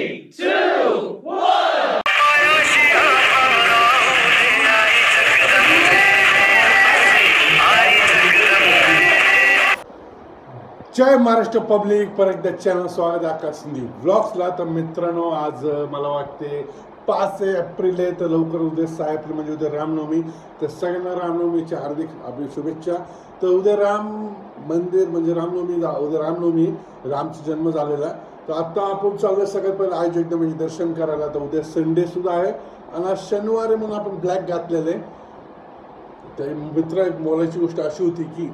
3, 2, 1. जय Maharashtra public, परत एकदा channel स्वागत आहे आकाश सिंधी व्लॉग्सला. तर मित्रांनो, आज मला वाटते 5 एप्रिल आहे, तर लवकर उद्या 6 एप्रिल म्हणजे उद्या रामनवमी. तर सगळ्यांना रामनवमीच्या हार्दिक शुभेच्छा. तर उद्या राम मंदिर म्हणजे उद्या रामनवमी, रामचा जन्म झालेला. तर आता आपण चालू सगळ्यात पहिले आई जगदंबेचे दर्शन करायला. तर उद्या संडे सुद्धा आहे आणि आज शनिवार म्हणून आपण ब्लॅक घातलेले. तर मित्र, एक बोलायची गोष्ट अशी होती की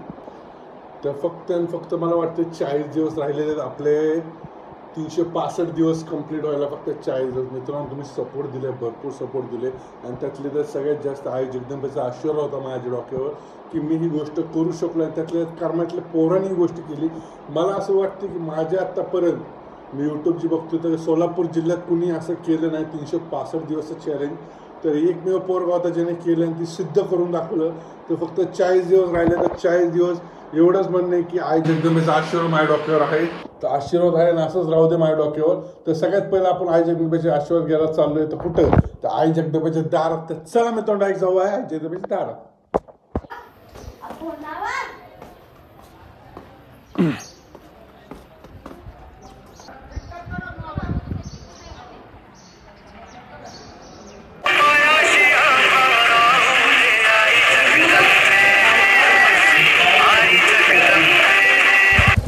तर फक्त मला वाटतं 40 दिवस राहिलेले आहेत. आपले 365 दिवस कंप्लीट व्हायला फक्त 40 दिवस. मित्रांनो, तुम्ही सपोर्ट दिले, भरपूर सपोर्ट दिले आणि त्यातले तर सगळ्यात जास्त आई जगदंबेचा आशीर्वाद होता माझ्या डोक्यावर की मी ही गोष्ट करू शकलो. आणि त्यातल्या कर्मातल्या पोरांनी ही गोष्ट केली. मला असं वाटतं की माझ्या आत्तापर्यंत मी यूट्यूबची बघतो तर सोलापूर जिल्ह्यात कुणी असं केलं नाही 365 दिवसाचं चॅलेंज. तर एकमेव पोरगाव होता ज्याने केलं आणि ती सिद्ध करून दाखवलं. तर फक्त 40 दिवस राहिले. तर 40 दिवस एवढंच म्हणणं आहे की आई जगदंबेचा आशीर्वाद माझ्या डोक्यावर आहे. तर आशीर्वाद आहे आणि असंच राहू दे माझ्या डोक्यावर. तर सगळ्यात पहिला आपण आई जगदंबेचे आशीर्वाद घ्यायला चाललोय. तर कुठं? तर आई जगदंबेच्या दारात. तर चला मी तोंड जाऊ आहे आई जगदंबेच्या दारात.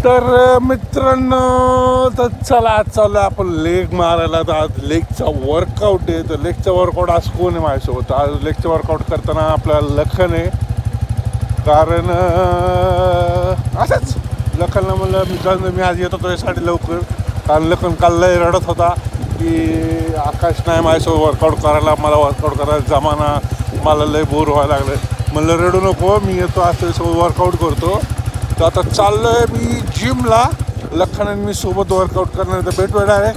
तर मित्रांनो, तर चला आज चालू आपण लेग मारायला. तर आज लेगचा वर्कआउट आहे. तर लेगचा वर्कआउट आज कोण आहे माझ्यासोबत? आज लेगचा वर्कआउट करताना आपला लखन आहे. कारण असंच लखनला म्हणलं मी आज येतो तुझ्यासाठी लवकर. कारण लखन काल लय रडत होता की आकाश नाही माझ्यासोबत वर्कआउट करायला, मला वर्कआउट करायला जमाना, मला लय बोर व्हायला लागलं. म्हणलं रडू नको, मी येतो आज तुझ्यासोबत वर्कआउट करतो. तर आता चाललोय मी जिमला. लखन आणि मी सोबत वर्कआउट करणार. तर भेटूया आहे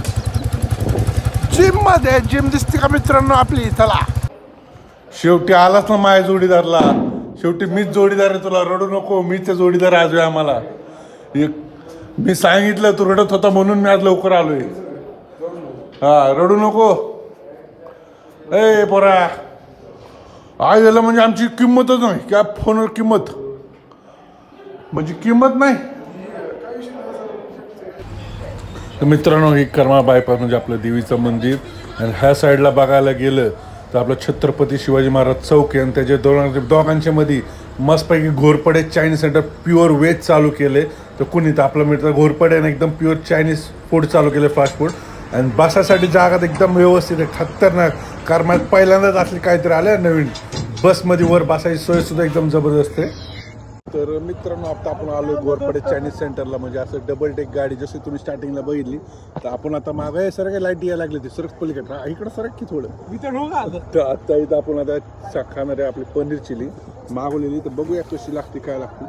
जिममध्ये. जिम दिसते का मित्रांनो आपली? चला, शेवटी आलाच ना माझ्या जोडीदारला. शेवटी मीच जोडीदार आहे तुला. रडू नको, मीच जोडीदार आज आहे आम्हाला. मी सांगितलं, तू रडत होता म्हणून मी आज लवकर आलोय. हा, रडू नको ए पोरा. आई झालं म्हणजे आमची किंमतच नाही. क्या फोनवर किंमत म्हणजे किंमत नाही. तर मित्रांनो, ही कर्मा बायपास म्हणजे आपलं देवीचं मंदिर. आणि ह्या साईडला बघायला गेलं तर आपलं छत्रपती शिवाजी महाराज चौक आहे. आणि त्याच्या दोघांच्या मध्ये मस्तपैकी Ghorpade Chinese centre pure veg चालू केले. तर कुणी तर आपलं मित्र घोरपड्याने एकदम प्युअर चायनीज फूड चालू केलं, फास्ट फूड. आणि बसासाठी जागा एकदम व्यवस्थित आहे, खतरनाक. कर्मात पहिल्यांदाच असली काहीतरी आल्या नवीन. बसमध्ये वर बसायची सोयसुद्धा एकदम जबरदस्त आहे. तर मित्रांनो, आता आपण आलो घोरपडे चायनीज सेंटरला. म्हणजे असं डबल डेक गाडी जशी तुम्ही स्टार्टिंगला बघितली. तर आपण आता मागे सर काही लाईट यायला लागली. ती सरक पलीकडे इकडं सरक की थोडं. तर आता इथं आपण आता खाणार आहे आपली पनीर चिली मागवलेली. तर बघूया कशी लागते, काय लागते.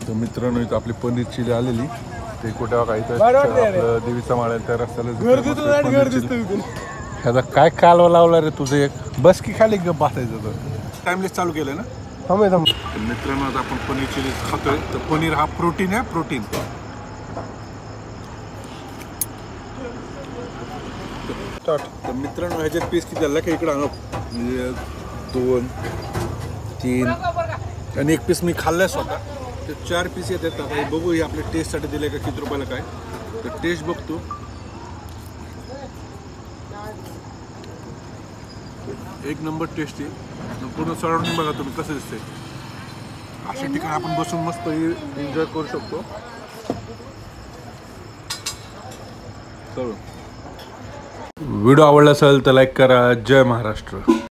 तर मित्रांनो, इथं आपली पनीर चिली आलेली. ते कुठे बघा इथं आपलं देवीचा माळ आहे त्या रस्त्याला. ह्याचा काय कालवा लावला रे तुझं? एक बस की खाली गप बसायचं. तर टाइमलेस चालू केलं ना. मित्रांनो, आता आपण पनीर चिली खातोय. तर पनीर हा प्रोटीन आहे, प्रोटीन. तर मित्रांनो, ह्याच्यात पीस किती झाला का इकडं आणू? म्हणजे 2, 3 आणि एक पीस मी खाल्लाय स्वतः. तर 4 पीस येतात. आता बघू हे आपल्या टेस्टसाठी दिले का किती रुपयाला काय. तर टेस्ट बघतो. एक नंबर टेस्ट आहे. पूर्ण सराउंडिंग बघा तुम्ही कसं दिसते. अशा ठिकाणी आपण बसून मस्त एन्जॉय करू शकतो. व्हिडिओ आवडला असेल तर लाईक करा. जय महाराष्ट्र.